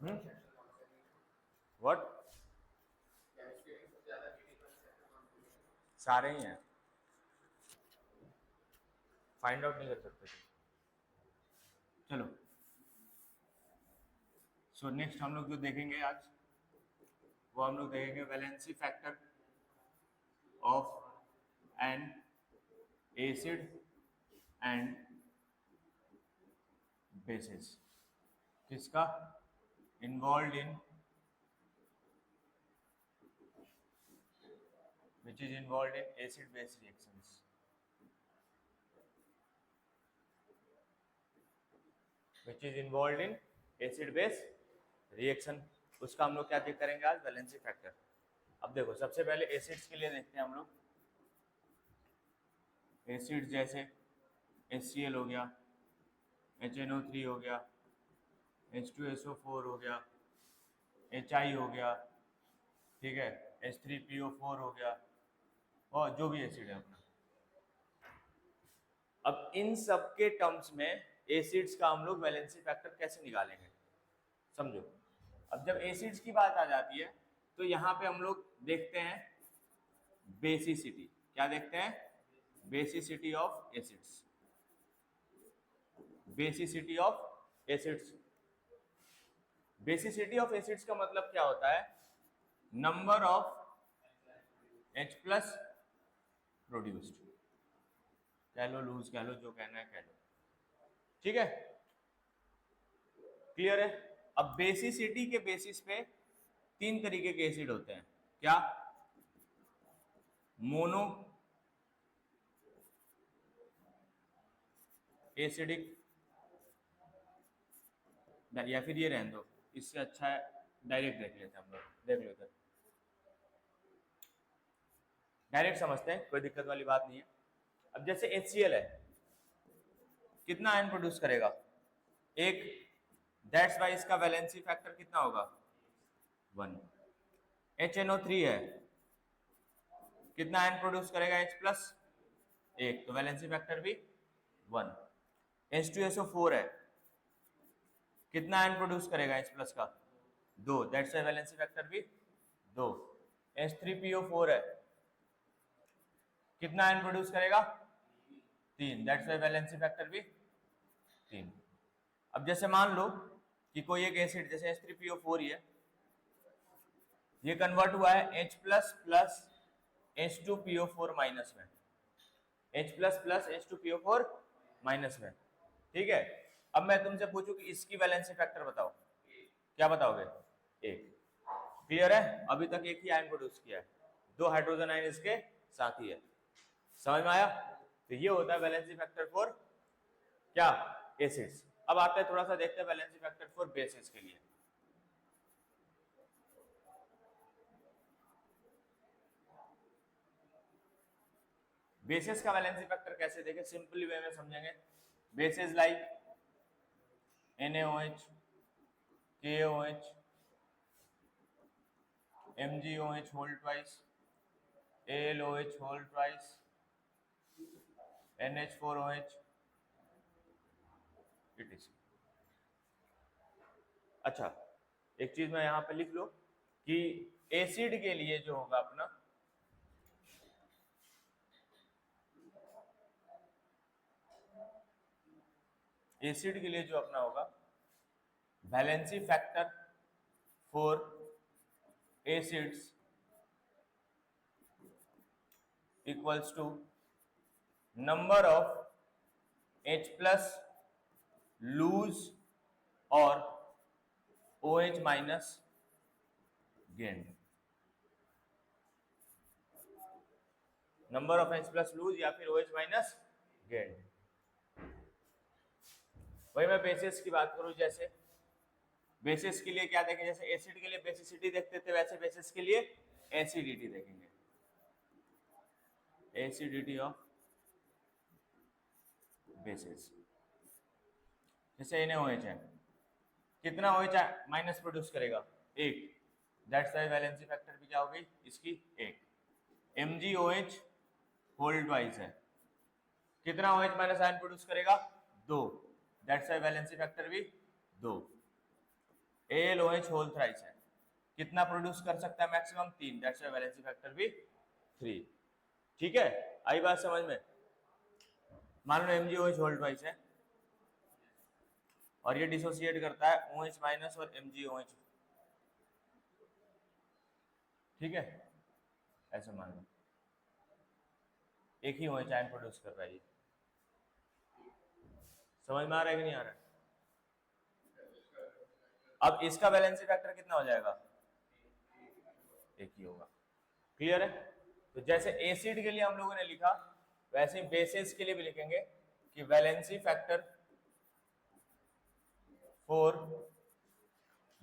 What? सारे ही हैं, find out नहीं कर सकते थे। चलो, सो नेक्स्ट हम लोग जो देखेंगे आज, वो हम लोग देखेंगे valency factor of an acid and bases. किसका? Involve in, which is involved in acid base reactions, which is involved in acid base reaction। उसका हम लोग क्या चेक करेंगे आज? Valency factor. अब देखो, सबसे पहले एसिड्स के लिए देखते हैं हम लोग। एसिड जैसे HCl हो गया, HNO3 हो गया, H2SO4 हो गया, HI हो गया, ठीक है, H3PO4 हो गया, और जो भी एसिड है अपना। अब इन सब के टर्म्स में एसिड्स का हम लोग वैलेंसी फैक्टर कैसे निकालेंगे, समझो। अब जब एसिड्स की बात आ जाती है तो यहां पे हम लोग देखते हैं बेसिसिटी। क्या देखते हैं? Basicity of acids. Basicity of acids. Basicity of acids का मतलब क्या होता है? Number of H plus produced, कह लो लूज, कह लो जो कहना है कह लो, ठीक है, क्लियर है। अब बेसिसिटी के बेसिस पे तीन तरीके के एसिड होते हैं। क्या? मोनो एसिडिक, या फिर ये रहने दो, इससे अच्छा है डायरेक्ट देख लेते हैं हम लोग, देख लेते हैं, डायरेक्ट समझते हैं, कोई दिक्कत वाली बात नहीं है। अब जैसे HCl है, कितना आयन प्रोड्यूस करेगा? एक। दैट्स वाई इसका वैलेंसी फैक्टर कितना होगा? 1। HNO3 है, कितना आयन प्रोड्यूस करेगा? H प्लस, एक, तो वैलेंसी फैक्टर भी 1। H2SO4 है, कितना आयन प्रोड्यूस करेगा H प्लस का? 2, दैट्स वाई वैलेंसी फैक्टर भी 2। H3PO4 है, कितना आयन प्रोड्यूस करेगा? 3, दैट्स वाई वैलेंसी फैक्टर भी 3। अब जैसे मान लो कि कोई एक एसिड जैसे H3PO4 ही है, ये कन्वर्ट हुआ है H plus plus H2PO4 minus में, H plus plus H2PO4 minus में, ठीक है। अब मैं तुमसे पूछूं कि इसकी वैलेंसी फैक्टर बताओ, क्या बताओगे? 1। क्लियर है? अभी तक एक ही आयन प्रोड्यूस किया है, 2 हाइड्रोजन आयन इसके साथ ही है। समझ में आया? तो ये होता है वैलेंसी फैक्टर फॉर क्या? एसिड्स। अब आते हैं थोड़ा सा देखते हैं वैलेंसी फैक्टर फॉर बेसिस के लिए। बेसिस का वैलेंसी फैक्टर कैसे देखें? सिंपली वे में समझेंगे। Basis like NaOH, KOH, MgOH whole twice, AlOH whole twice, NH4OH, etc। अच्छा, एक चीज मैं यहां पे लिख लो कि एसिड के लिए जो होगा अपना, एसिड के लिए जो अपना होगा valency factor for acids equals to number of H plus lose और OH minus gain. Number of H plus lose या फिर OH माइनस गेन। वही मैं बेसिस की बात करूं, जैसे बेसिस के लिए क्या देखें? जैसे एसिड के लिए बेसिसिटी देखते थे, वैसे बेसिस के लिए एसिडिटी देखेंगे। Acidity of basis. जैसे NaOH है, कितना OH माइनस प्रोड्यूस करेगा? 1, दैट्स वाई वैलेंसी फैक्टर भी क्या हो गई इसकी? 1। MgOH होल ट्वाइस है, कितना OH माइनस आयन प्रोड्यूस करेगा? 2, दैट्स वाई वैलेंसी फैक्टर भी 2। AlOH होल थ्राइस है, कितना प्रोड्यूस कर सकता है maximum? 3, that's why valency factor भी 3। ठीक है, आई बात समझ में? मान लो MgOH होल ट्वाइस है और ये डिसोसिएट करता है OH माइनस और MgOH, ठीक है, ऐसे मान लो एक ही OH आयन प्रोड्यूस कर रहा है। समझ में आ रहा है कि नहीं आ रहा है? अब इसका वैलेंसी फैक्टर कितना हो जाएगा? एक ही होगा। क्लियर है? तो जैसे एसिड के लिए हम लोगों ने लिखा, वैसे ही बेसिस के लिए भी लिखेंगे कि वैलेंसी फैक्टर फॉर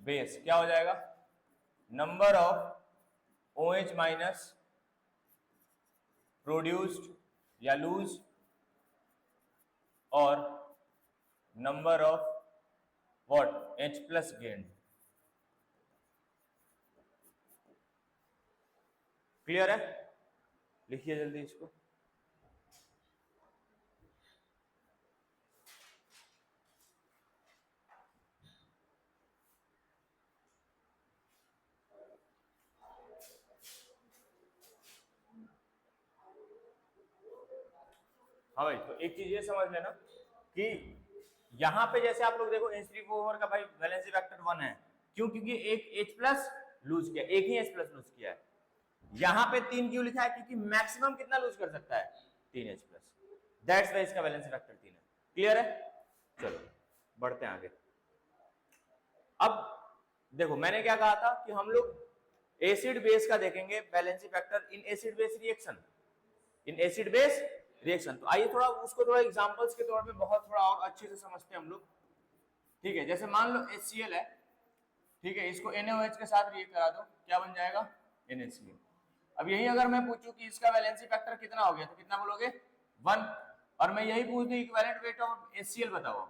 बेस क्या हो जाएगा? Number of OH minus produced या लूज और number of what? H plus gain. Clear है? लिखिए जल्दी इसको। हाँ भाई, तो एक चीज ये समझ लेना कि यहाँ पे जैसे आप लोग देखो H3O4 का भाई वैलेंसी फैक्टर 1 है, क्यों? क्योंकि एक H प्लस लूज किया, एक ही H प्लस लूज किया है। यहाँ पे 3 क्यों लिखा है? क्योंकि मैक्सिमम कितना लूज कर सकता है? 3H प्लस, दैट्स व्हाई इसका वैलेंसी फैक्टर 3 है। क्लियर है? चलो बढ़ते हैं आगे। अब देखो मैंने क्या कहा था कि हम लोग एसिड बेस का देखेंगे valency factor in acid base reaction, in acid base reaction. तो आइए थोड़ा उसको थोड़ा एग्जांपल्स के तौर पे बहुत थोड़ा और अच्छे से समझते हैं हम लोग। ठीक है, जैसे मान लो HCl है, ठीक है, इसको NaOH के साथ रिएक्ट करा दो, क्या बन जाएगा? NaCl। अब यही अगर मैं पूछूं कि इसका वैलेंसी फैक्टर कितना हो गया, तो कितना बोलोगे? 1। और मैं यही पूछ दूं इक्विवेलेंट वेट ऑफ HCl बताओ,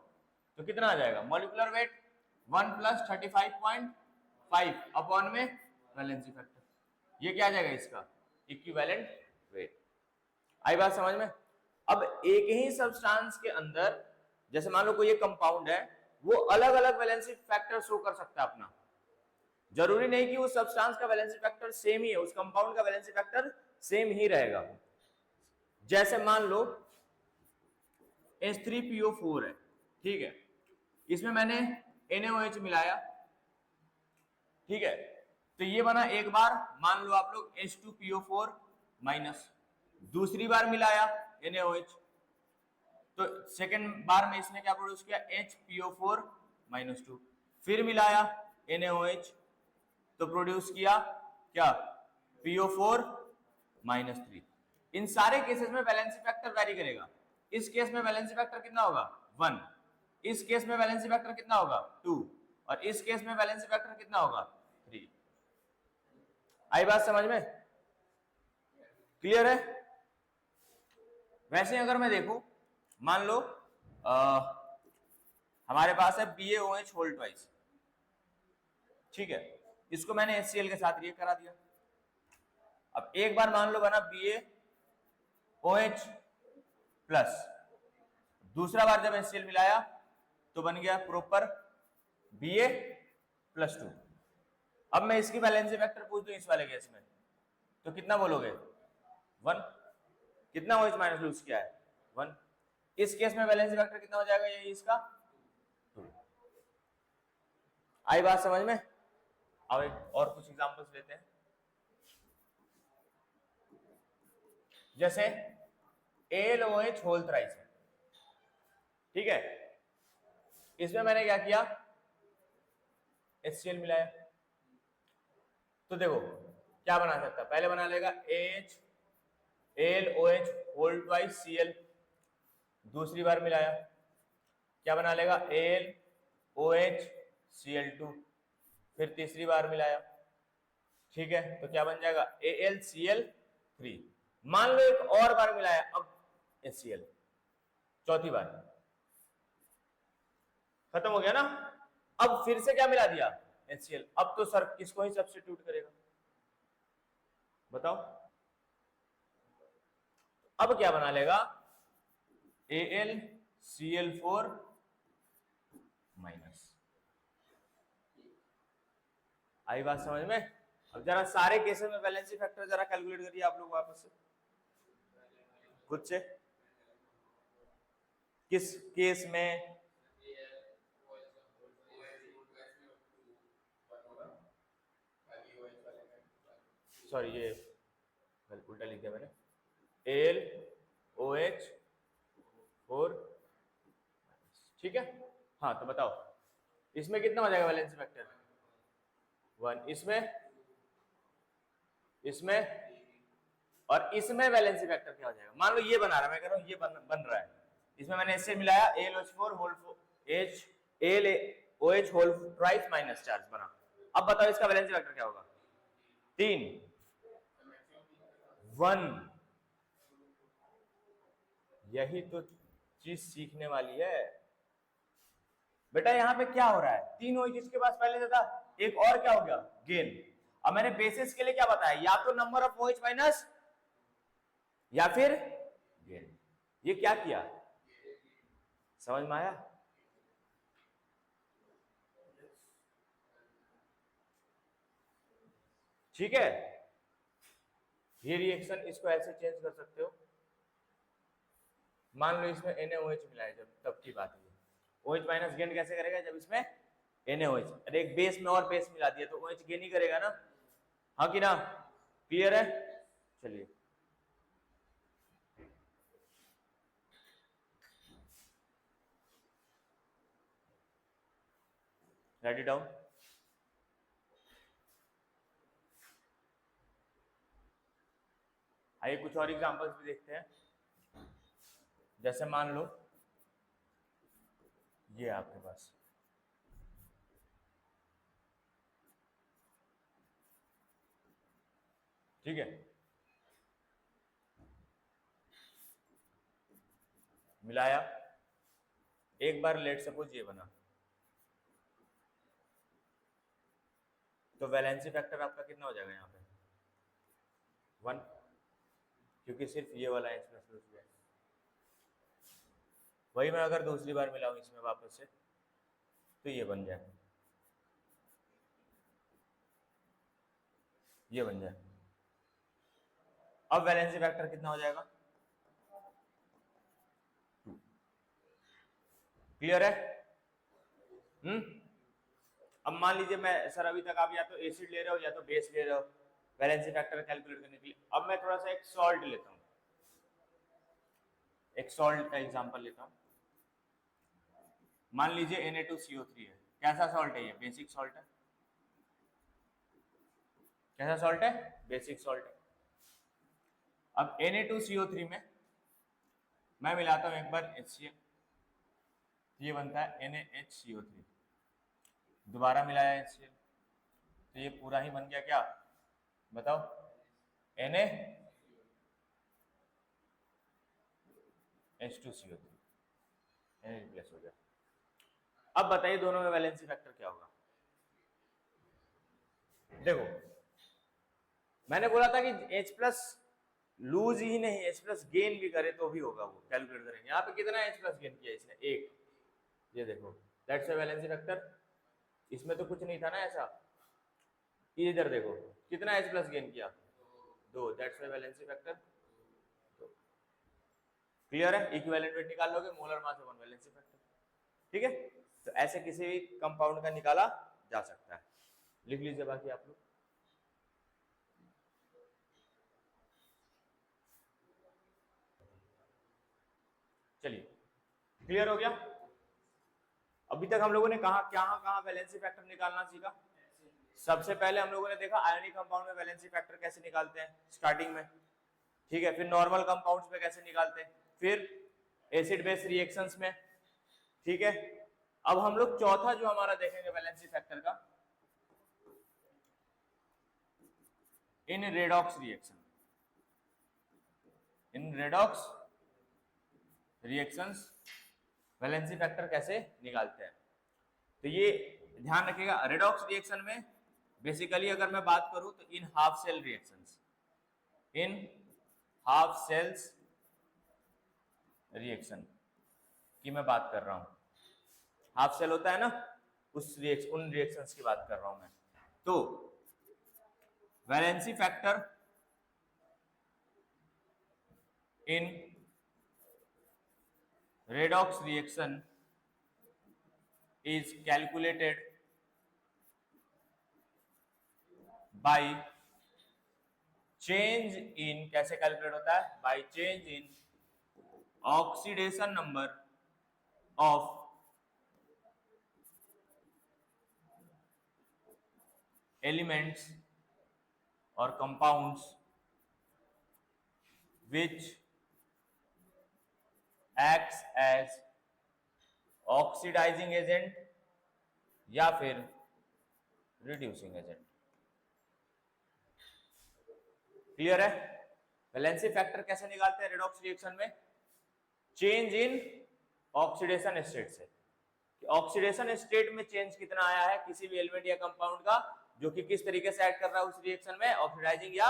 तो कितना आ जाएगा? मॉलिक्यूलर वेट 1 + 35.5 अपॉन में वैलेंसी फैक्टर, ये क्या आ जाएगा इसका? Equivalent weight. आई बात समझ में? अब एक ही सब्सटेंस के अंदर जैसे मान लो कोई एक कंपाउंड है, वो अलग अलग वैलेंसी फैक्टर शो कर सकता है अपना। जरूरी नहीं कि उस सब्सटेंस का वैलेंसी फैक्टर सेम ही है, उस कंपाउंड का वैलेंसी फैक्टर सेम ही रहेगा। जैसे मान लो H3PO4 है, ठीक है, इसमें मैंने NaOH मिलाया, ठीक है, तो ये बना एक बार। मान लो आप लोग H2PO4 माइनस, दूसरी बार मिलाया NaOH, तो सेकेंड बार में इसने क्या प्रोड्यूस किया? HPO4 -2। फिर मिलाया NaOH, तो प्रोड्यूस किया क्या? PO4 -3। इन सारे केसेस में वैलेंसी फैक्टर वैरी करेगा। इस केस में वैलेंसी फैक्टर कितना होगा? 1। इस केस में वैलेंसी फैक्टर कितना होगा? 2। और इस केस में वैलेंसी फैक्टर कितना होगा? 3। आई बात समझ में? क्लियर है? वैसे अगर मैं देखूं, मान लो हमारे पास है BaOH होल ट्वाइस, ठीक है, इसको मैंने HCl के साथ रिएक्ट करा दिया। अब एक बार मान लो बना BaOH प्लस, दूसरा बार जब HCl मिलाया तो बन गया प्रॉपर Ba+2। अब मैं इसकी वैलेंसी फैक्टर पूछ दूं इस वाले केस में, तो कितना बोलोगे? 1। कितना OH माइनस लूज किया है? 1। इस केस में वैलेंसी फैक्टर कितना हो जाएगा? ये इसका 2। आई बात समझ में? अब एक और कुछ एग्जांपल्स लेते हैं। जैसे AlOH होल थ्राइस है, ठीक है, इसमें मैंने क्या किया? HCl मिलाया, तो देखो क्या बना सकता है? पहले बना लेगा AlOH होल ट्वाइस Cl, दूसरी बार मिलाया क्या बना लेगा? AlOH Cl2, फिर तीसरी बार मिलाया, ठीक है, तो क्या बन जाएगा? AlCl3। मान लो एक और बार मिलाया, अब HCl, चौथी बार, खत्म हो गया ना? अब फिर से क्या मिला दिया? HCl। अब तो सर किसको ही सब्स्टिट्यूट करेगा बताओ? अब क्या बना लेगा? AlCl4 माइनस, आई बात समझ में? अब जरा सारे केसेस में वैलेंसी फैक्टर जरा कैलकुलेट करिए आप लोग वापस से खुद से। किस केस में? सॉरी ये उल्टा लिख दिया मैंने, एल ओ एच 4, ठीक है। हाँ तो बताओ इसमें कितना हो जाएगा वैलेंसी फैक्टर? 1। इसमें और इसमें वैलेंसी फैक्टर क्या हो जाएगा? मान लो ये बना रहा है, मैं कह रहा हूँ ये बन रहा है, इसमें मैंने इससे मिलाया AlOH4 whole H AlOH whole twice minus charge बना। अब बताओ इसका वैलेंसी फैक्टर क्या होगा? 3 1। यही तो चीज सीखने वाली है बेटा। यहाँ पे क्या हो रहा है? 3 OH जिसके पास पहले से था, एक और क्या हो गया? गेन। अब मैंने बेसिस के लिए क्या बताया? या तो नंबर ऑफ OH माइनस या फिर गेन। ये क्या किया? समझ में आया? ठीक है, ये रिएक्शन इसको ऐसे चेंज कर सकते हो। मान लो इसमें NaOH मिला है जब, तब की बात है। OH माइनस गेन कैसे करेगा? जब इसमें NaOH, अरे एक बेस में और बेस मिला दिया तो OH गेन ही करेगा ना, हाँ कि ना? क्लियर है? चलिए राइट इट डाउन। आइए कुछ और एग्जांपल्स भी देखते हैं। जैसे मान लो ये आपके पास ठीक है, मिलाया, एक बार लेट सपोज ये बना, तो वैलेंसी फैक्टर आपका कितना हो जाएगा यहाँ पे? 1, क्योंकि सिर्फ ये वाला H प्लस प्लस है। वही मैं अगर दूसरी बार मिलाऊं इसमें वापस से तो ये बन जाए, ये बन जाए। अब वैलेंसी फैक्टर कितना हो जाएगा? 2। क्लियर है? अब मान लीजिए मैं सर अभी तक आप या तो एसिड ले रहे हो या तो बेस ले रहे हो वैलेंसी फैक्टर कैलकुलेट करने के लिए। अब मैं थोड़ा सा एक सॉल्ट लेता हूं, एक सॉल्ट का एग्जांपल लेता हूं। मान लीजिए Na2CO3 है। कैसा सॉल्ट है ये? बेसिक सॉल्ट है। कैसा सॉल्ट है? बेसिक सॉल्ट है। अब Na2CO3 में मैं मिलाता हूं एक बार HCl, ये बनता है NaHCO3। दोबारा मिलाया HCl तो ये पूरा ही बन गया क्या? बताओ, NaH2CO3, Na रिप्लेस हो गया। अब बताइए दोनों में वैलेंसी फैक्टर क्या होगा? देखो मैंने बोला था कि H प्लस लूज ही नहीं, H प्लस गेन भी करे तो भी होगा, वो कैलकुलेट करेंगे। यहाँ पे कितना H प्लस गेन किया इसने? 1। ये देखो दैट्स वैलेंसी फैक्टर। इसमें तो कुछ नहीं था ना ऐसा। इधर देखो कितना H प्लस गेन किया? 2। That's valency factor. क्लियर है? इक्विवेलेंट वेट निकाल लोगे, molar mass upon valency factor. ठीक है, तो ऐसे किसी भी कंपाउंड का निकाला जा सकता है। लिख लीजिए बाकी आप लोग। चलिए क्लियर हो गया? अभी तक हम लोगों ने कहां वैलेंसी फैक्टर निकालना सीखा? सबसे पहले हम लोगों ने देखा आयनिक कंपाउंड में वैलेंसी फैक्टर कैसे निकालते हैं स्टार्टिंग में, ठीक है। फिर नॉर्मल कंपाउंड्स में कैसे निकालते हैं, फिर एसिड बेस रिएक्शंस में, ठीक है। अब हम लोग चौथा जो हमारा देखेंगे वैलेंसी फैक्टर का, इन रेडॉक्स रिएक्शन। इन रेडॉक्स रिएक्शंस वैलेंसी फैक्टर कैसे निकालते हैं, तो ये ध्यान रखिएगा। रेडॉक्स रिएक्शन में बेसिकली अगर मैं बात करूं तो इन हाफ सेल रिएक्शंस, इन हाफ सेल्स रिएक्शन की मैं बात कर रहा हूं। हाफ सेल होता है ना, उन रिएक्शंस की बात कर रहा हूं मैं। तो valency factor in redox reaction is calculated by change in, कैसे कैलकुलेट होता है? By change in oxidation number of elements और compounds which acts as oxidising agent या फिर रिड्यूसिंग एजेंट। क्लियर है? वैलेंसी फैक्टर कैसे निकालते हैं रेडॉक्स रिएक्शन में? चेंज इन ऑक्सीडेशन स्टेट से, कि ऑक्सीडेशन स्टेट में चेंज कितना आया है किसी भी एलिमेंट या कंपाउंड का, जो कि किस तरीके से एक्ट कर रहा है उस रिएक्शन में, ऑक्सीडाइजिंग या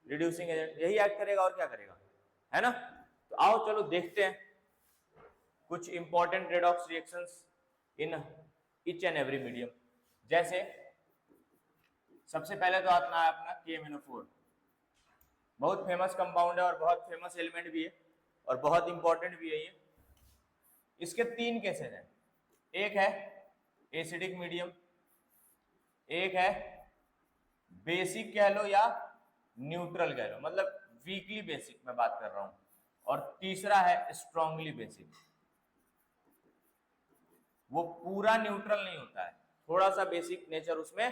रिड्यूसिंग एजेंट, यही एक्ट करेगा और क्या करेगा, है ना? तो आओ चलो देखते हैं कुछ important redox reactions in each and every medium. जैसे सबसे पहले तो आता है अपना KMnO4, बहुत फेमस कंपाउंड है और बहुत फेमस एलिमेंट भी है और बहुत इंपॉर्टेंट भी है ये। इसके 3 केसेस हैं, एक है एसिडिक मीडियम, एक है बेसिक कह लो या न्यूट्रल कह लो, मतलब वीकली बेसिक मैं बात कर रहा हूं, और तीसरा है स्ट्रांगली बेसिक। वो पूरा न्यूट्रल नहीं होता है, थोड़ा सा बेसिक नेचर उसमें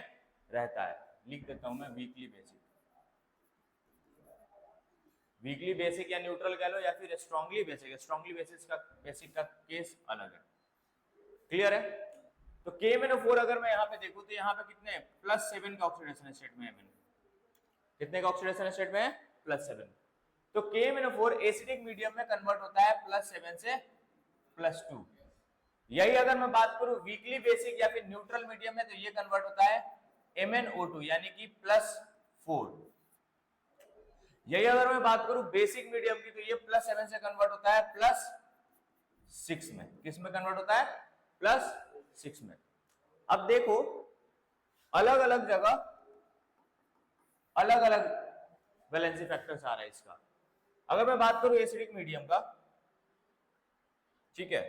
रहता है। लिख देता हूं मैं वीकली बेसिक, वीकली बेसिक या न्यूट्रल कह लो या फिर स्ट्रांगली बेसिक। स्ट्रांगली बेसिक का केस अलग है। क्लियर है? तो KMnO4 अगर मैं यहाँ पे देखूं तो यहाँ पे कितने +7 का ऑक्सीडेशन स्टेट में है, कितने का ऑक्सीडेशन स्टेट में है? +7। तो KMnO4 एसिडिक मीडियम में कन्वर्ट होता है +7 से +2। यही अगर मैं बात करूं वीकली बेसिक या फिर न्यूट्रल मीडियम में, तो ये कन्वर्ट होता है MnO2 यानी कि +4। यही अगर मैं बात करूं बेसिक मीडियम की, तो ये +7 से कन्वर्ट होता है +6 में। किस में कन्वर्ट होता है? +6 में। अब देखो अलग अलग जगह अलग अलग वैलेंसी फैक्टर्स आ रहा है इसका। अगर मैं बात करूं एसिडिक मीडियम का, ठीक है,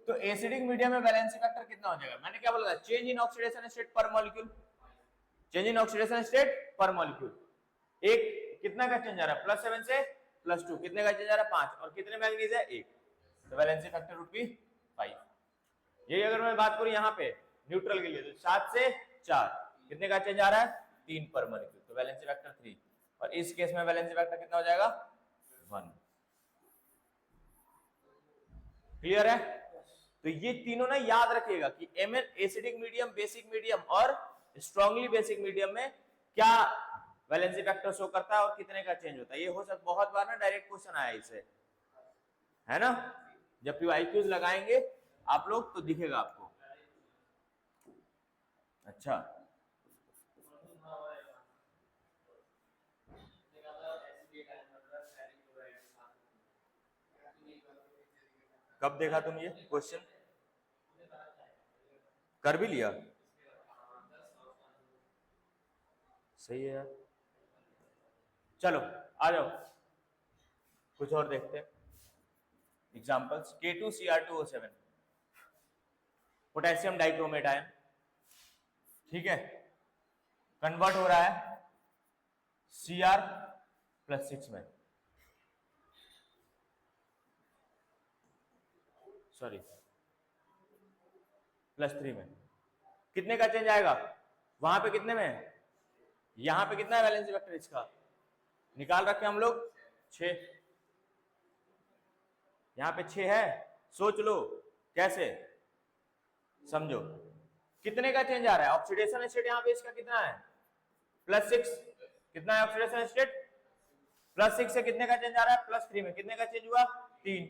तो एसिडिक मीडियम में वैलेंसी फैक्टर कितना हो जाएगा? मैंने क्या बोला था? चेंज इन ऑक्सीडेशन स्टेट पर molecule, change in oxidation state पर मॉलिक्यूल। एक कितना का चेंज आ रहा है? +7 से +2। कितने का चेंज आ रहा है? 5। और कितने मैंगनीज है? 1। तो वैलेंसी फैक्टर वुड बी 5। यही अगर मैं बात करूं यहाँ पे न्यूट्रल के लिए, तो 7 से 4। कितने का चेंज आ रहा है? 3 पर मॉलिक्यूल, तो वैलेंसी फैक्टर 3। और इस केस में वैलेंसी फैक्टर कितना हो जाएगा? 1। क्लियर है? तो ये तीनों ना याद रखिएगा कि एसिडिक मीडियम, बेसिक मीडियम और स्ट्रांगली बेसिक मीडियम में क्या वैलेंसी फैक्टर शो करता है और कितने का चेंज होता है। ये हो सकता बहुत बार ना डायरेक्ट क्वेश्चन आया इसे, है ना? जब PYQs लगाएंगे आप लोग तो दिखेगा आपको। अच्छा, कब देखा तुम ये क्वेश्चन? कर भी लिया? सही है यार। चलो आ जाओ कुछ और देखते हैं examples. K2Cr2O7 potassium dichromate ion, ठीक है, कन्वर्ट हो रहा है Cr+6 में, सॉरी +3 में। कितने का चेंज आएगा? वहां पे कितने में है? यहां पे कितना है वैलेंसी वेक्टर इसका? निकाल रखे हम लोग 6। यहां पे 6 है। सोच लो कैसे, समझो कितने का चेंज आ रहा है? ऑक्सीडेशन स्टेट यहां पे इसका कितना है? +6। कितना है ऑक्सीडेशन स्टेट? +6 से कितने का चेंज आ रहा है? +3 में। कितने का चेंज हुआ? 3।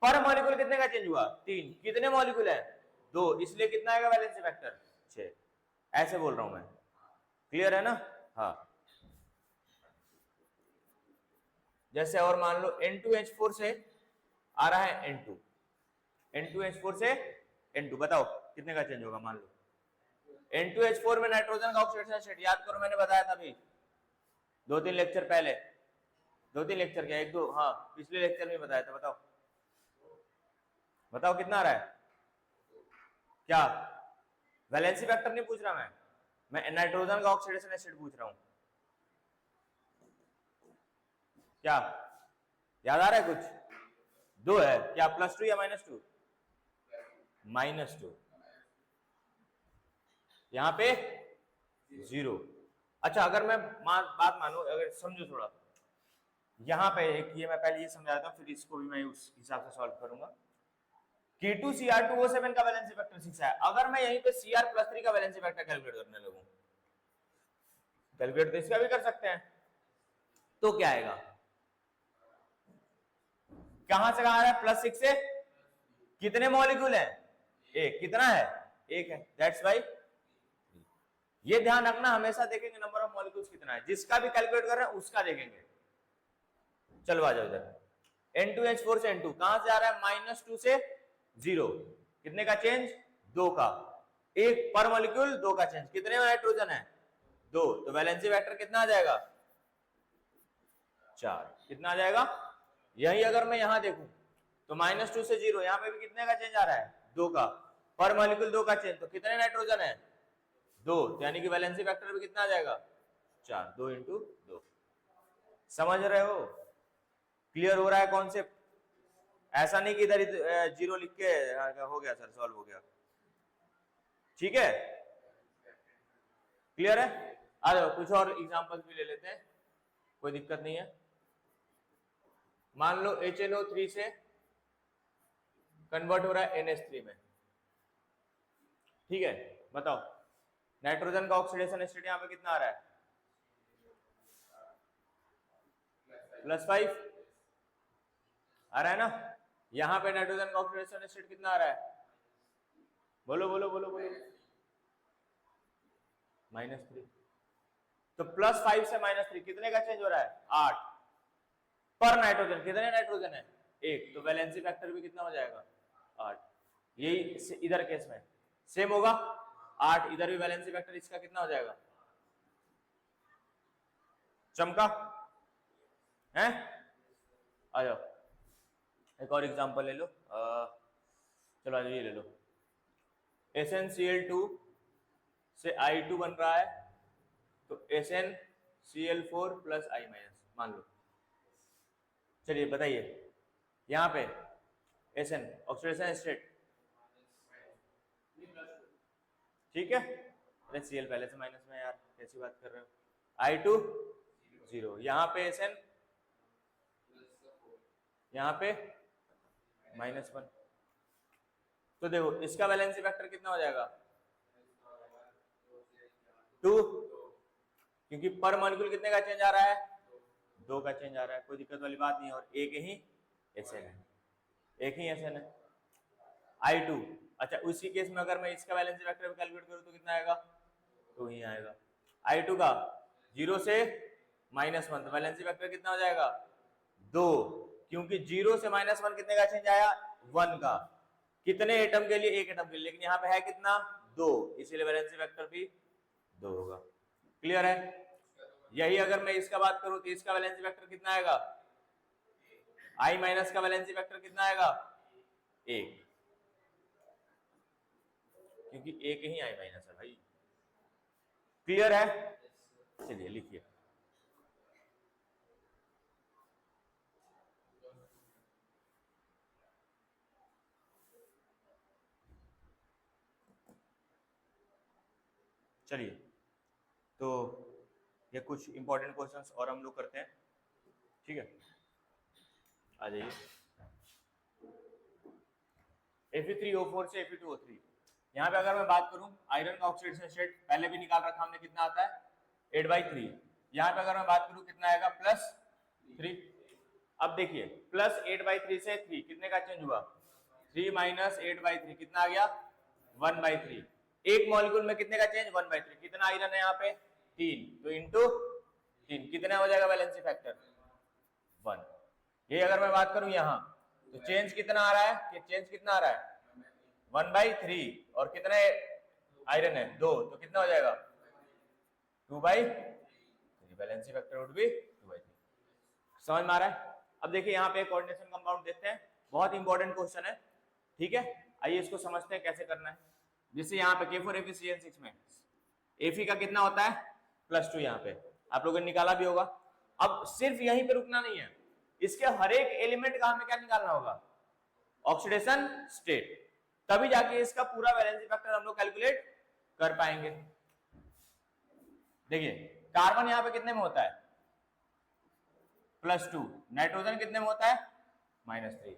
पर मॉलिक्यूल कितने का चेंज हुआ? 3। कितने मॉलिक्यूल है? 2। इसलिए कितना आएगा वैलेंसी फैक्टर? 6। ऐसे बोल रहा हूं मैं। क्लियर है ना? हाँ। जैसे और मान लो N2H4 से आ रहा है N2, N2H4 से N2, बताओ कितने का चेंज होगा? मान लो N2H4 में नाइट्रोजन का ऑक्सीडेशन स्टेट याद करो, मैंने बताया था अभी 2-3 लेक्चर पहले, 2-3 लेक्चर क्या, 1-2, हाँ पिछले लेक्चर में बताया था। बताओ बताओ कितना आ रहा है? क्या वैलेंसी फैक्टर नहीं पूछ रहा मैं नाइट्रोजन का ऑक्सीडेशन स्टेट पूछ रहा हूं। क्या याद आ रहा है कुछ? 2 है क्या, +2 या -2? -2, यहां पे 0। अच्छा अगर मैं बात मानो, अगर समझो थोड़ा, यहां पे एक ये मैं पहले ये समझाता हूं, फिर इसको भी मैं उस हिसाब से सॉल्व करूंगा। K2Cr2O7 का वैलेंसी फैक्टर 6 है। अगर मैं यहीं पे Cr+3 का वैलेंसी फैक्टर कैलकुलेट करने लगूं, कैलकुलेट तो इसका भी कर सकते हैं, तो क्या आएगा? कहां से कहां है? +6 से कितने मॉलिक्यूल हैं? एक। कितना है? एक है, दैट्स वाई। ये ध्यान रखना, हमेशा देखेंगे नंबर ऑफ मॉलिक्यूल्स कितना है, जिसका भी कैलकुलेट कर रहे हैं उसका देखेंगे। चलो आ जाओ इधर, N2H4 से N2 कहां से आ रहा है? -2 से 0, कितने का चेंज? 2 का। एक पर मॉलिक्यूल 2 का चेंज। कितने में नाइट्रोजन है? 2, तो वैलेंसी वेक्टर कितना आ जाएगा? 4। कितना आ जाएगा? यही अगर मैं यहां देखूं तो -2 से 0, यहां पे भी कितने का चेंज आ रहा है? 2 का। पर मॉलिक्यूल 2 का चेंज, तो कितने नाइट्रोजन है? 2, यानी कि वैलेंसी वेक्टर भी कितना आ जाएगा? 4। 2 × 2। समझ रहे हो? क्लियर हो रहा है कॉन्सेप्ट? ऐसा नहीं कि इधर 0 लिख के हो गया सर, सॉल्व हो गया। ठीक है, क्लियर है? आ जाओ कुछ और एग्जांपल्स भी ले लेते हैं, कोई दिक्कत नहीं है। मान लो HNO3 से कन्वर्ट हो रहा है NH3 में, ठीक है? बताओ नाइट्रोजन का ऑक्सीडेशन स्टेट यहां पे कितना आ रहा है? +5 आ रहा है ना? यहां पे नाइट्रोजन का ऑक्सीडेशन स्टेट कितना आ रहा है? बोलो बोलो बोलो बोलो। -3। तो +5 से -3 कितने का चेंज हो रहा है? 8। पर नाइट्रोजन कितने नाइट्रोजन है? 1, तो वैलेंसी फैक्टर भी कितना हो जाएगा? 8। यही इधर केस में सेम होगा, 8। इधर भी वैलेंसी फैक्टर इसका कितना हो जाएगा? चमका है? आ जाओ एक और एग्जांपल ले लो, चलो ये ले लो। SnCl2 से I2 बन रहा है, तो SnCl4 + I- मान लो। चलिए बताइए, यहां पे Sn ऑक्सीडेशन स्टेट, ठीक है? अरे Cl पहले से माइनस में, यार कैसी बात कर रहे हो? I2 0, यहां पे Sn, यहां पे -1। तो देखो इसका वैलेंसी फैक्टर कितना हो जाएगा? 2, क्योंकि पर मॉलिक्यूल कितने का चेंज आ रहा है? 2 का चेंज आ रहा है, कोई दिक्कत वाली बात नहीं है। और एक ही Sn है, एक ही Sn है। I2, अच्छा उसी केस में अगर मैं इसका वैलेंसी फैक्टर कैलकुलेट करूं तो कितना आएगा? 2 ही आएगा। I2 का 0 से -1, तो वैलेंसी फैक्टर कितना हो जाएगा? 2, क्योंकि 0 से -1 कितने का चेंज आया? 1 का। कितने एटम के लिए? एक एटम के लिए, लेकिन यहाँ पे है कितना? 2, इसीलिए वैलेंसी फैक्टर भी 2 होगा। क्लियर है? यही अगर मैं इसका बात करूं तो इसका वैलेंसी फैक्टर कितना आएगा? I- का वैलेंसी फैक्टर कितना आएगा? 1, क्योंकि एक ही I- है भाई। क्लियर है? चलिए लिखिए, चलिए तो ये कुछ इंपॉर्टेंट क्वेश्चंस और हम लोग करते हैं, ठीक है? आ जाइए। Fe3O4 से Fe2O3, यहाँ पे अगर मैं बात करूं आयरन का ऑक्सीडेशन स्टेट पहले भी निकाल रखा हमने, कितना आता है? 8/3। यहाँ पे अगर मैं बात करूं कितना आएगा? +3। अब देखिए +8/3 से 3 कितने का चेंज हुआ? 3 - 8/3 कितना आ गया? 1/3। एक मॉलिक्यूल में कितने का चेंज? 1/3। कितना आयरन है यहाँ पे? 3, तो इंटू 3 कितना हो जाएगा वैलेंसी फैक्टर? 1। ये अगर मैं बात करूं यहाँ तो चेंज कितना आ रहा है? कि चेंज कितना आ रहा है? 1/3। और कितने आयरन है 2, तो कितना हो जाएगा 2/3, वैलेंसी फैक्टर वुड बी 2/3। समझ में आ रहा है? अब देखिए यहाँ पे कोऑर्डिनेशन कंपाउंड देखते हैं, बहुत इंपॉर्टेंट क्वेश्चन है, ठीक है। आइए इसको समझते हैं कैसे करना है। जैसे यहाँ पे K4FeCN6 में Fe का कितना होता है +2, यहाँ पे आप लोगों ने निकाला भी होगा। अब सिर्फ यहीं पे रुकना नहीं है, इसके हर एक एलिमेंट का हमें क्या निकालना होगा, ऑक्सीडेशन स्टेट, तभी जाके इसका पूरा वैलेंसी फैक्टर हम लोग कैलकुलेट कर पाएंगे। देखिए कार्बन यहाँ पे कितने में होता है +2, नाइट्रोजन कितने में होता है -3।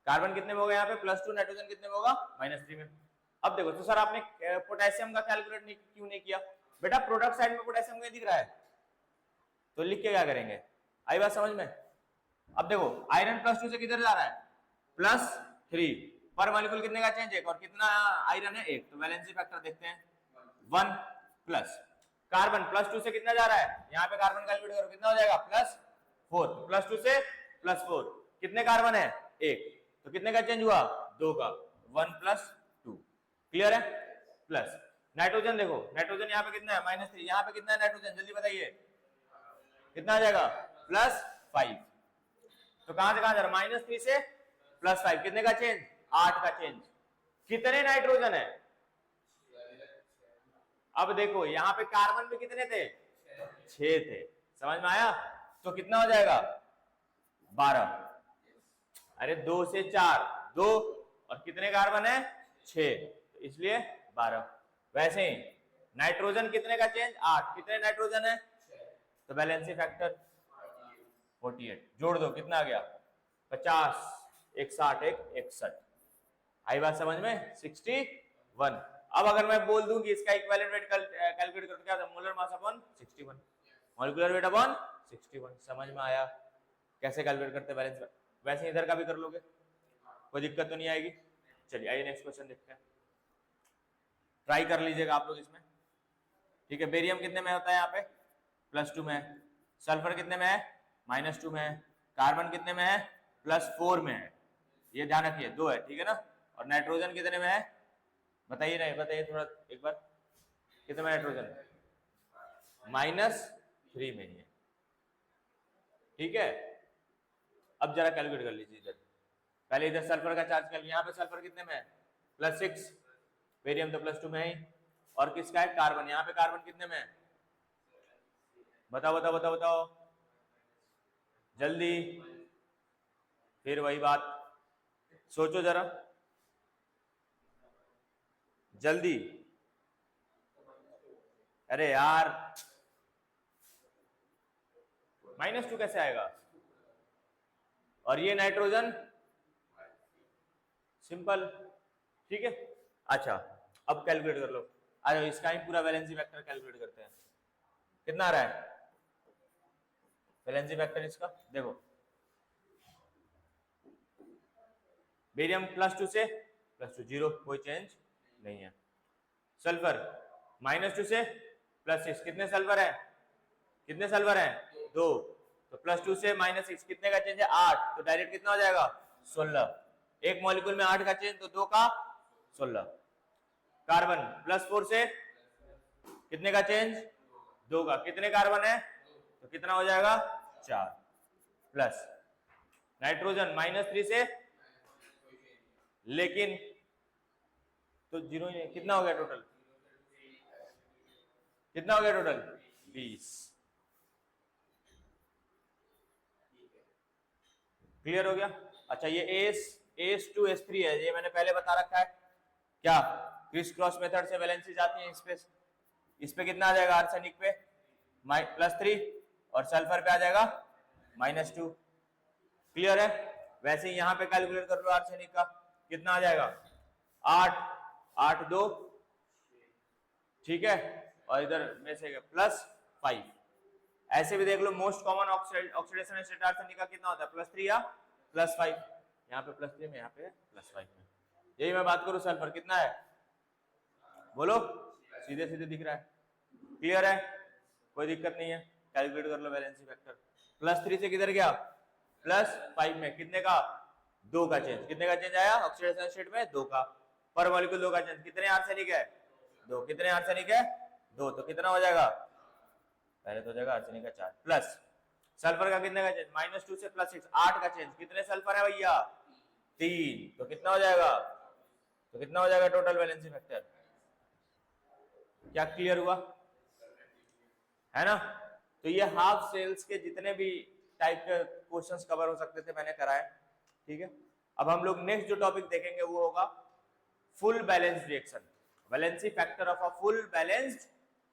कार्बन कितने में होगा यहाँ पे +2, नाइट्रोजन कितने में होगा -3 में। अब देखो, तो सर आपने पोटेशियम का कैलकुलेट क्यों नहीं किया? बेटा प्रोडक्ट साइड में पोटेशियम का दिख रहा है, तो लिख के क्या करेंगे, आई बात समझ में? अब देखो आयरन +2 से किधर जा रहा है +3, पर मॉलिक्यूल कितने का चेंज है, और कितना आयरन है 1, तो वैलेंसी फैक्टर देखते हैं 1 प्लस। कार्बन +2 से कितना जा रहा है, यहाँ पे कार्बन कैलकुलेट करो कितना हो जाएगा +4, +2 से +4 कितने कार्बन है 1, तो कितने का चेंज हुआ 2 का, 1 + 2, क्लियर है। प्लस नाइट्रोजन, देखो नाइट्रोजन यहाँ पे कितना है -3, यहाँ पे कितना है नाइट्रोजन, जल्दी बताइए कितना आ जाएगा +5, तो कहां से कहां जा रहा है -3 से +5, कितने का चेंज 8 का चेंज। कितने नाइट्रोजन है, अब देखो यहाँ पे कार्बन में कितने थे 6 थे, समझ में आया, तो कितना हो जाएगा 12, अरे 2 से 4 2, और कितने कार्बन है 6, तो इसलिए 12। वैसे ही नाइट्रोजन कितने का चेंज 8, कितने नाइट्रोजन है, तो वैलेंसी फैक्टर 48, जोड़ दो कितना आ गया 50, एक 60, एक 61, आई बात समझ में 61। अब अगर मैं बोल दूं कि इसका इक्विवेलेंट वेट कैलकुलेट करके क्या था, molar mass upon 61, molecular weight upon 61, समझ में आया कैसे कैलकुलेट करते हैं बैलेंस। वैसे इधर का भी कर लोगे, कोई दिक्कत तो नहीं आएगी। चलिए आइए नेक्स्ट क्वेश्चन देखते हैं, ट्राई कर लीजिएगा आप लोग इसमें, ठीक है। बेरियम कितने में होता है यहाँ पे +2 में है, सल्फर कितने में है -2 में है, कार्बन कितने में है +4 में है, ये ध्यान रखिए 2 है, ठीक है ना। और नाइट्रोजन कितने में है बताइए, नहीं बताइए थोड़ा एक बार, कितने में नाइट्रोजन -3 में ही है, ठीक है। अब जरा कैलकुलेट कर लीजिए इधर, पहले इधर सल्फर का चार्ज कर, यहाँ पे सल्फर कितने में है +6, बेरियम तो +2 में है, और किसका है कार्बन, यहाँ पे कार्बन कितने में है, बताओ बताओ बताओ बताओ जल्दी, फिर वही बात, सोचो जरा जल्दी, अरे यार -2 कैसे आएगा, और ये नाइट्रोजन सिंपल, ठीक है। अच्छा अब कैलकुलेट कर लो, आ जाओ इसका ही पूरा वैलेंसी वेक्टर कैलकुलेट करते हैं, कितना आ रहा है वैलेंसी वेक्टर इसका, देखो बेरियम +2 से +2 0, कोई चेंज नहीं है। सल्फर -2 से +6, कितने सल्फर है, कितने सल्फर है 2, तो +2 से -6 कितने का चेंज है 8, तो डायरेक्ट कितना हो जाएगा 16, एक मॉलिक्यूल में 8 का चेंज, तो 2 का 16। कार्बन +4 से कितने का चेंज 2 का, कितने कार्बन है, तो कितना हो जाएगा 4, प्लस नाइट्रोजन -3 से, लेकिन तो 0 ही नहीं, कितना हो गया टोटल, कितना हो गया टोटल 20, क्लियर हो गया। अच्छा ये AS2S3 है, ये मैंने पहले बता रखा है, क्या क्रिस क्रॉस मेथड से वैलेंसी जाती है, इस पे कितना आ जाएगा आर्सेनिक पे +3, और सल्फर पे आ जाएगा -2, क्लियर है। वैसे ही यहाँ पे कैलकुलेट कर लो आर्सेनिक का, कितना आ जाएगा 8 8 2, ठीक है, और इधर में से +5, ऐसे भी देख लो most common oxidation state arsenic का कितना होता है +3 या +5, यहाँ पे +3 में, यहाँ पे +5 में। यही मैं बात करूं सल्फर कितना है, बोलो सीधे सीधे दिख रहा है, क्लियर है, कोई दिक्कत नहीं है, कैलकुलेट कर लो वैलेंसी फैक्टर। +3 से किधर गया +5 में, कितने का 2 का चेंज, कितने का चेंज आया ऑक्सीडेशन स्टेट में 2 का, पर मॉलिक्यूल 2 का चेंज, कितने आर्सेनिक है 2, कितने आर्सेनिक है 2, तो कितना हो जाएगा, पहले तो हो जाएगा आर्सेनिक का 4 प्लस सल्फर का कितने का चेंज -2 से +6, 8 का चेंज, कितने सल्फर है भैया 3, तो कितना हो जाएगा, तो कितना हो जाएगा टोटल वैलेंसी फैक्टर, क्या क्लियर हुआ है ना। तो ये हाफ सेल्स के जितने भी टाइप के क्वेश्चंस कवर हो सकते थे मैंने कराए, ठीक है। अब हम लोग नेक्स्ट जो टॉपिक देखेंगे वो होगा full balanced reaction, valency factor of a full balanced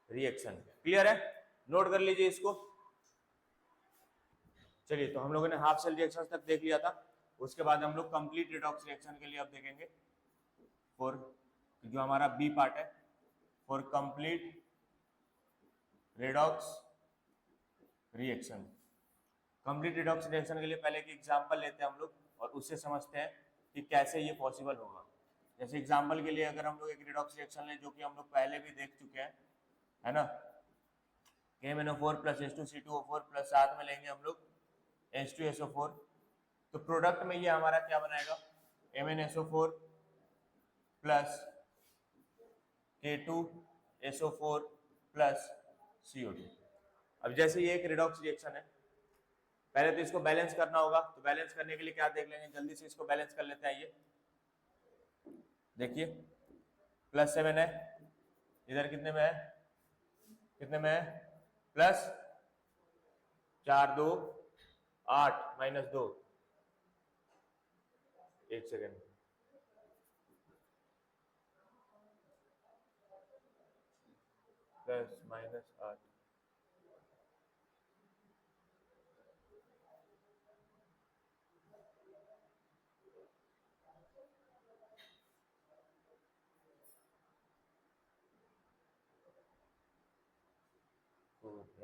reaction, clear है, नोट कर लीजिए इसको। चलिए, तो हम लोगों ने हाफ सेल रिएक्शन तक देख लिया था, उसके बाद हम लोग कंप्लीट रिडॉक्स रिएक्शन के लिए अब देखेंगे फॉर जो हमारा बी पार्ट है, for complete redox reaction. Complete redox reaction के लिए पहले एक एग्जांपल लेते हैं हम लोग और उससे समझते हैं कि कैसे ये पॉसिबल होगा। जैसे एग्जांपल के लिए अगर हम लोग एक रिडॉक्स रिएक्शन लें जो कि हम लोग पहले भी देख चुके हैं, है ना, KMnO4 + H2C2O4 प्लस साथ में लेंगे हम लोग H2SO4, तो प्रोडक्ट में ये हमारा क्या बनाएगा MnSO4 plus K2SO4 plus CO2। अब जैसे ये एक रिडॉक्स रिएक्शन है, पहले तो इसको बैलेंस करना होगा, तो बैलेंस करने के लिए क्या देख लेंगे, जल्दी से इसको बैलेंस कर लेते हैं। ये देखिए +7 है, इधर कितने में है, कितने में है +4 2 8 -2, एक सेकेंड, +-8,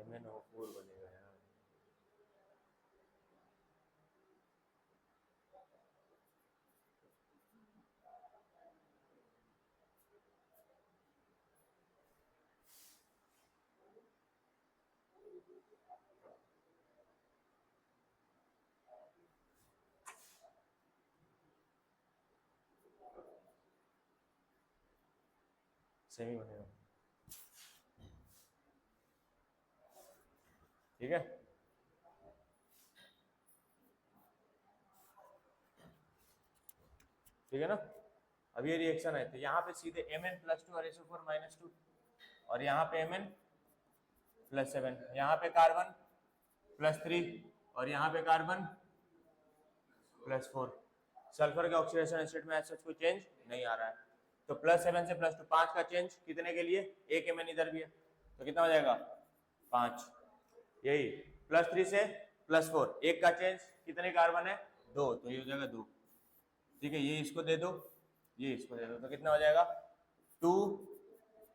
MnO4 बनेगा यार, सेमी बनेगा, ठीक है। ठीक है ना, अब ये रिएक्शन है तो यहाँ पे सीधे Mn +2 और SO4 -2 और यहाँ पे Mn +7, यहाँ पे कार्बन +3 और यहाँ पे कार्बन +4। सल्फर के ऑक्सीडेशन स्टेट में ऐसा कोई चेंज नहीं आ रहा है, तो +7 से +2 5 का चेंज कितने के लिए, एक Mn इधर भी है तो कितना हो जाएगा 5, यही +3 से +4 1 का चेंज, कितने कार्बन है 2, तो ये हो जाएगा 2, ठीक है। ये इसको दे दो, ये इसको दे दो, तो कितना हो जाएगा 2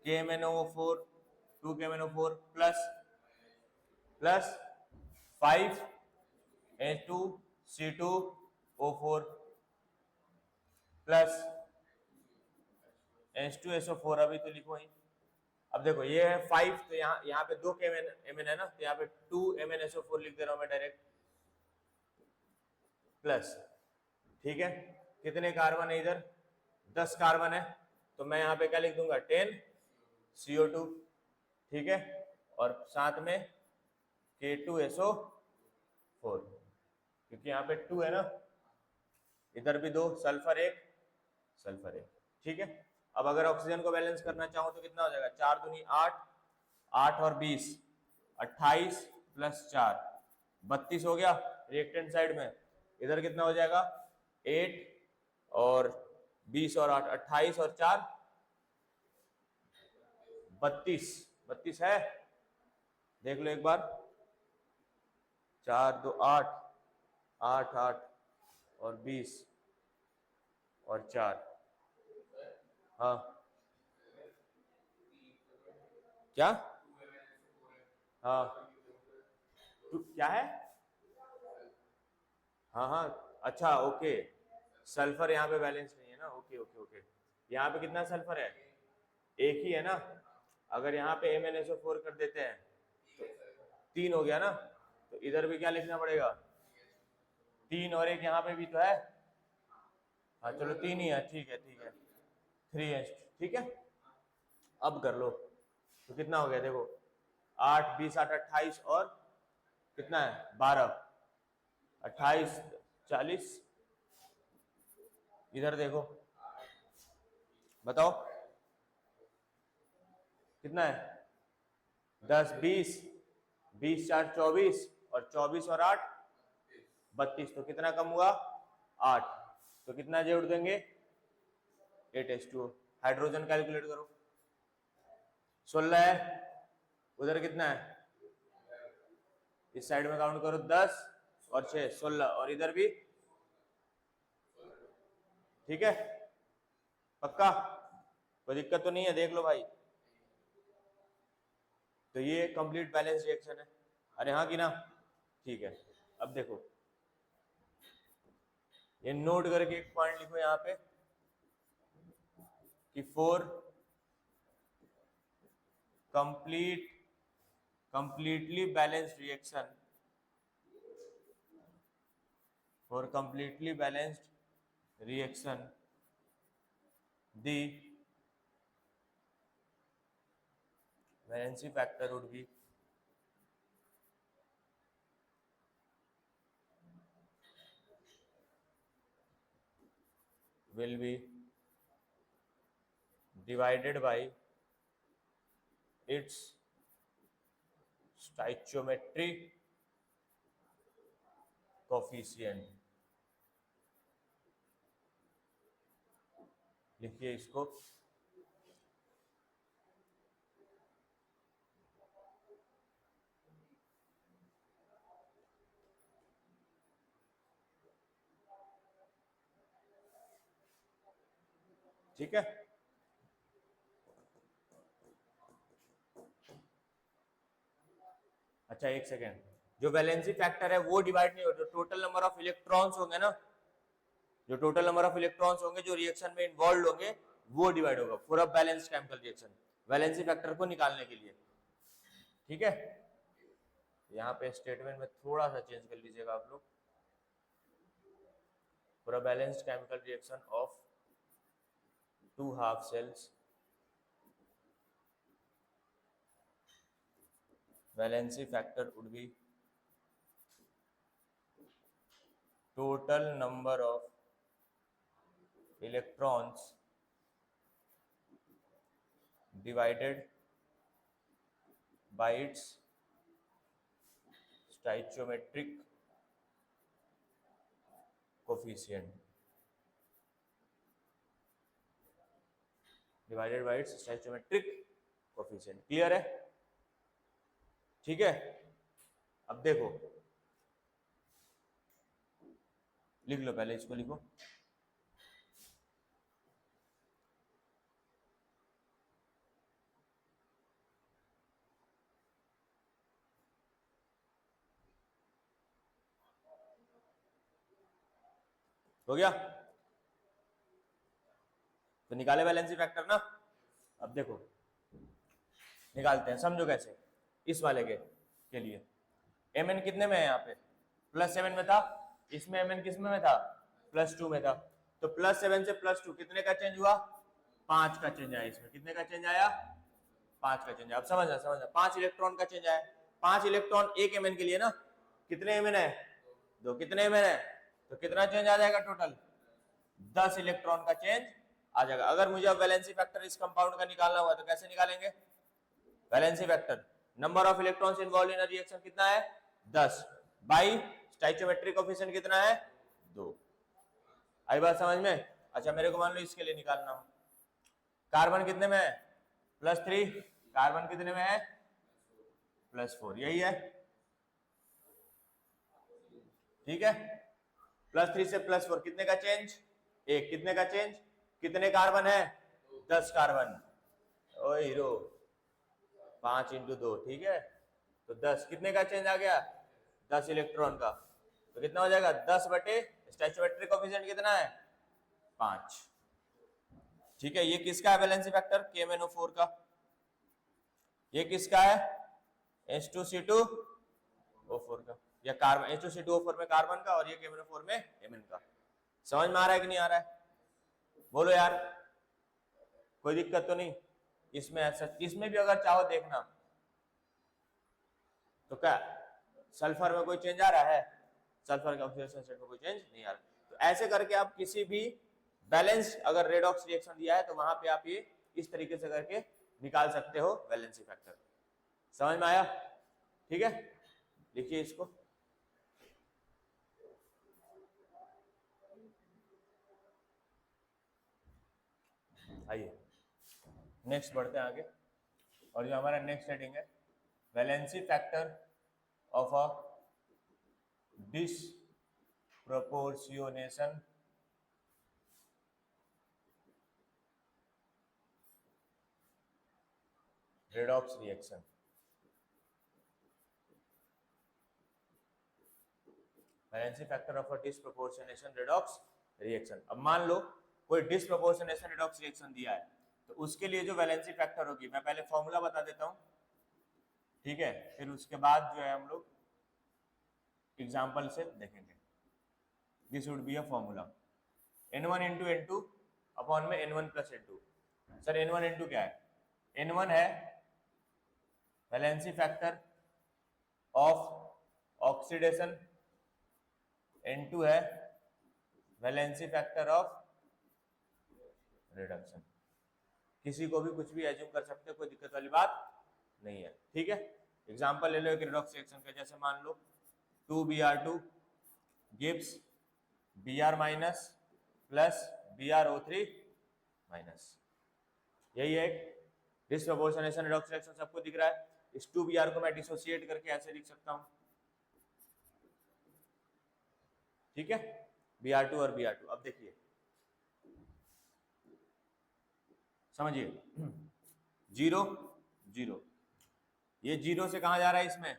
KMnO4 plus 5 H2C2O4 plus H2SO4, अभी तो लिखो ही। अब देखो ये है 5, तो यहाँ पे 2 Mn है ना, तो यहाँ पे 2 MnSO4 लिख दे रहा हूं मैं डायरेक्ट, प्लस, ठीक है। कितने कार्बन है इधर 10 कार्बन है, तो मैं यहाँ पे क्या लिख दूंगा 10 CO2, ठीक है, और साथ में K2SO4, क्योंकि यहाँ पे 2 है ना, इधर भी 2, सल्फर 1 सल्फर 1, ठीक है। अब अगर ऑक्सीजन को बैलेंस करना चाहो तो कितना हो जाएगा 4 दूनी 8, 8 और 20 28 + 4 32 हो गया रिएक्टेंट साइड में, इधर कितना हो जाएगा 8 और 20 और 8 28 और 4 32, 32 है, देख लो एक बार, 4 2 8 8 8 और 20 और 4, हाँ क्या, हाँ क्या है, हाँ हाँ अच्छा ओके, सल्फर यहाँ पे बैलेंस नहीं है ना, ओके ओके ओके। यहाँ पे कितना सल्फर है, एक ही है ना, अगर यहाँ पे MnSO4 कर देते हैं तो 3 हो गया ना, तो इधर भी क्या लिखना पड़ेगा 3 और 1 यहाँ पे भी तो है, हाँ चलो 3 ही है, ठीक है 3H, ठीक है। अब कर लो तो कितना हो गया देखो, 8 20 8 28 और कितना है 12, 28 40, इधर देखो बताओ कितना है 10 20, 20 4 24 और 24 और 8 32, तो कितना कम हुआ 8, तो कितना जोड़ देंगे 8s2, हाइड्रोजन कैलकुलेट करो 16 है, उधर कितना है इस साइड में काउंट करो 10 और 6 16, और इधर भी ठीक है, पक्का कोई दिक्कत तो नहीं है, देख लो भाई। तो ये कंप्लीट बैलेंस रिएक्शन है, अरे हाँ कि ना, ठीक है। अब देखो ये नोट करके एक पॉइंट लिखो यहाँ पे कि for completely balanced reaction, for completely balanced reaction the valency factor would be will be divided by its stoichiometry coefficient, लिखिए इसको, ठीक है। अच्छा एक सेकेंड, जो वैलेंसी फैक्टर है वो डिवाइड नहीं हो, जो टोटल नंबर ऑफ इलेक्ट्रॉन्स होंगे ना, जो टोटल नंबर ऑफ इलेक्ट्रॉन्स होंगे जो रिएक्शन में इन्वॉल्व होंगे वो डिवाइड होगा for a balance chemical reaction, valency factor को निकालने के लिए, ठीक है। यहाँ पे स्टेटमेंट में थोड़ा सा चेंज कर लीजिएगा आप लोग, for a balanced chemical reaction of 2 half cells valency factor would be total number of electrons divided by its stoichiometric coefficient, divided by its stoichiometric coefficient, clear है, ठीक है। अब देखो लिख लो, पहले इसको लिखो, हो गया, तो निकाले वैलेंसी फैक्टर ना। अब देखो निकालते हैं, समझो कैसे, इस वाले के लिए mn कितने में है, यहाँ पे +7 में था, इसमें mn किस में था +2 में था, तो +7 से +2 कितने का चेंज हुआ 5 का चेंज आया, इसमें कितने का चेंज आया 5 का चेंज आया। अब समझना 5 इलेक्ट्रॉन का चेंज आया, 5 इलेक्ट्रॉन 1 mn के लिए ना, कितने mn है 2, कितने mn है, तो कितना चेंज आ जाएगा टोटल 10 इलेक्ट्रॉन का चेंज आ जाएगा। अगर मुझे अब वैलेंसी फैक्टर इस कंपाउंड का निकालना हुआ तो कैसे निकालेंगे, valency factor number of electrons involve in a reaction कितना है 10 बाई स्टोइचियोमेट्रिक कोएफिशिएंट कितना है 2। आई बात समझ में। अच्छा मेरे को मान लो इसके लिए निकालना हो, कार्बन कितने में है +3, कार्बन कितने में है +4, यही है, ठीक है। +3 से +4 कितने का चेंज 1, कितने का चेंज, कितने कार्बन है 10 कार्बन, ओ हीरो 5 × 2, ठीक है, तो 10 कितने का चेंज आ गया 10 इलेक्ट्रॉन का, तो कितना हो जाएगा 10 बटे स्टोइचियोमेट्रिक कोएफिशिएंट कितना है 5, ठीक है। ये किसका है वैलेंसी फैक्टर KMnO4 का, ये किसका है H2C2O4 का, या कार्बन H2C2O4 में कार्बन का और ये KMnO4 में Mn का। समझ में आ रहा है कि नहीं आ रहा है, बोलो यार, कोई दिक्कत तो नहीं। इसमें ऐसा, इसमें भी अगर चाहो देखना तो क्या सल्फर में कोई चेंज आ रहा है, सल्फर के ऑक्सीडेशन स्टेट में कोई चेंज नहीं आ रहा। तो ऐसे करके आप किसी भी बैलेंस अगर रेडॉक्स रिएक्शन दिया है तो वहां पे आप ये इस तरीके से करके निकाल सकते हो वैलेंसी फैक्टर। समझ में आया? ठीक है, लिखिए इसको। आइए नेक्स्ट बढ़ते हैं आगे, और जो हमारा नेक्स्ट हेडिंग है valency factor of a disproportionation redox reaction. Valency factor of a disproportionation redox reaction. अब मान लो कोई डिसप्रोपोर्शनेशन रेडॉक्स रिएक्शन दिया है तो उसके लिए जो वैलेंसी फैक्टर होगी, मैं पहले फॉर्मूला बता देता हूं, ठीक है, फिर उसके बाद जो है हम लोग एग्जाम्पल से देखेंगे। This would be a formula N1 into N2 upon में N1 plus N2। Sir N1 N2 क्या है? N1 है valency factor of oxidation, N2 है वैलेंसी फैक्टर ऑफ रिडक्शन। किसी को भी कुछ भी एज्यूम कर सकते हो, कोई दिक्कत वाली बात नहीं है, ठीक है। एग्जांपल ले लो एक रिडॉक्स रिएक्शन का, जैसे मान लो 2Br2 gives Br minus plus BrO3 minus. यही है डिसप्रोपोर्शनेशन रिडॉक्स रिएक्शन, सबको दिख रहा है। इस 2Br को मैं डिसोसिएट करके ऐसे लिख सकता हूं, ठीक है, Br2 और Br2। अब देखिए समझिए, 0 0, ये 0 से कहां जा रहा है, इसमें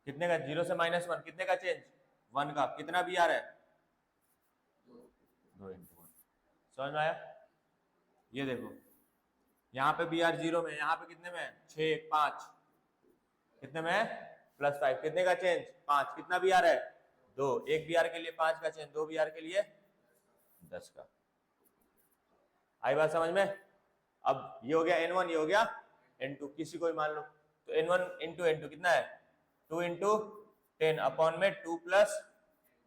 कितने का, 0 से -1 कितने का चेंज, 1 का। कितना भी आ रहा है, 2 इंटू 1। समझ में आया? ये देखो यहाँ पे Br 0 में, यहाँ पे कितने में है, 6 5, कितने में है, +5, कितने का चेंज, 5, कितना भी आ रहा है, 2, एक Br के लिए 5 का चेंज, 2 Br के लिए 10 का। आई बात समझ में? अब ये हो गया N1, ये हो गया N2, किसी को भी मान लो तो N1 इंटू N2 कितना है, 2 इंटू 10 अपॉन में 2 प्लस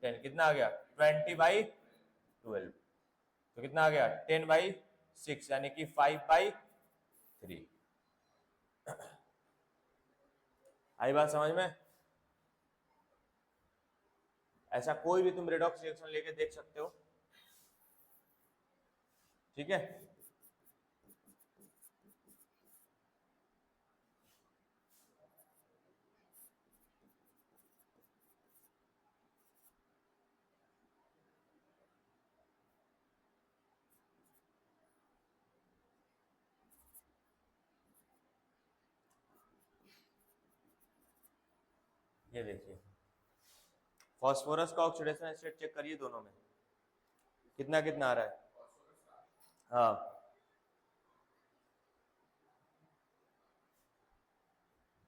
10, कितना आ गया, 20/12, तो कितना आ गया, 10/6, यानी कि 5/3। आई बात समझ में? ऐसा कोई भी तुम रेडॉक्स रिएक्शन लेके देख सकते हो, ठीक है। ये देखिए फास्फोरस का ऑक्सीडेशन स्टेट चेक करिए, दोनों में कितना कितना आ रहा है, हाँ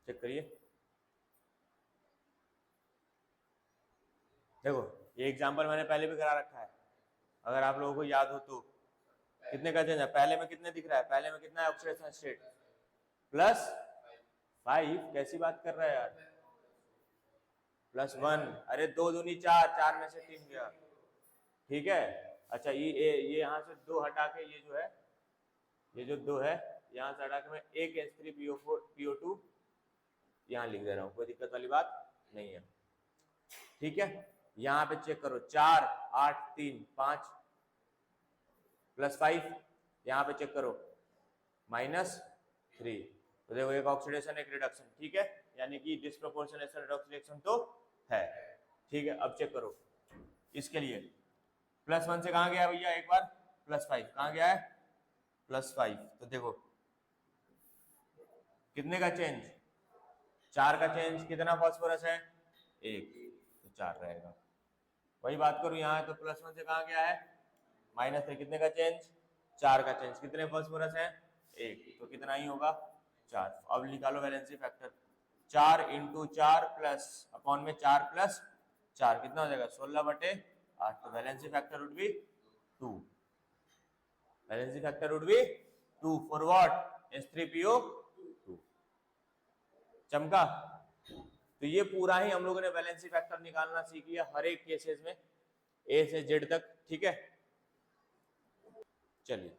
चेक करिए। देखो ये एग्जांपल मैंने पहले भी करा रखा है, अगर आप लोगों को याद हो तो। कितने का चेंज है, पहले में कितने दिख रहा है, पहले में कितना है ऑक्सीडेशन स्टेट, +5, कैसी बात कर रहा है यार, +1, अरे 2 दूनी 4, 4 में से 3 गया, ठीक है। अच्छा ये यहाँ से 2 हटा के, ये जो है, ये जो 2 है यहाँ से हटा के मैं एक H3PO2 यहाँ लिख दे रहा हूँ, कोई दिक्कत वाली बात नहीं है, ठीक है। यहाँ पे चेक करो, 4 8 3 5 +5, यहाँ पे चेक करो -3, तो देखो एक ऑक्सीडेशन एक रिडक्शन, ठीक है, यानी कि डिसप्रोपोर्शनेशन रिडॉक्स रिएक्शन तो है, ठीक है। अब चेक करो इसके लिए, +1 से कहाँ गया भैया, एक बार +5, कहाँ गया है, +5, तो देखो कितने का चेंज, 4 का चेंज, कितना फास्फोरस है, 1, तो 4 रहेगा। वही बात करूं यहाँ है तो +1 से कहाँ गया है, -3, कितने का चेंज, 4 का चेंज, कितने फास्फोरस है, 1, तो कितना ही होगा, 4। अब निकालो valency factor, 4 into 4 plus upon में 4 + 4, कितना हो जाएगा, 16/8, तो valency factor would be 2, valency factor would be 2 for what H3PO2 चमका। तो ये पूरा ही हम लोगों ने वैलेंसी फैक्टर निकालना सीख लिया हर एक केसेस में A से Z तक, ठीक है। चलिए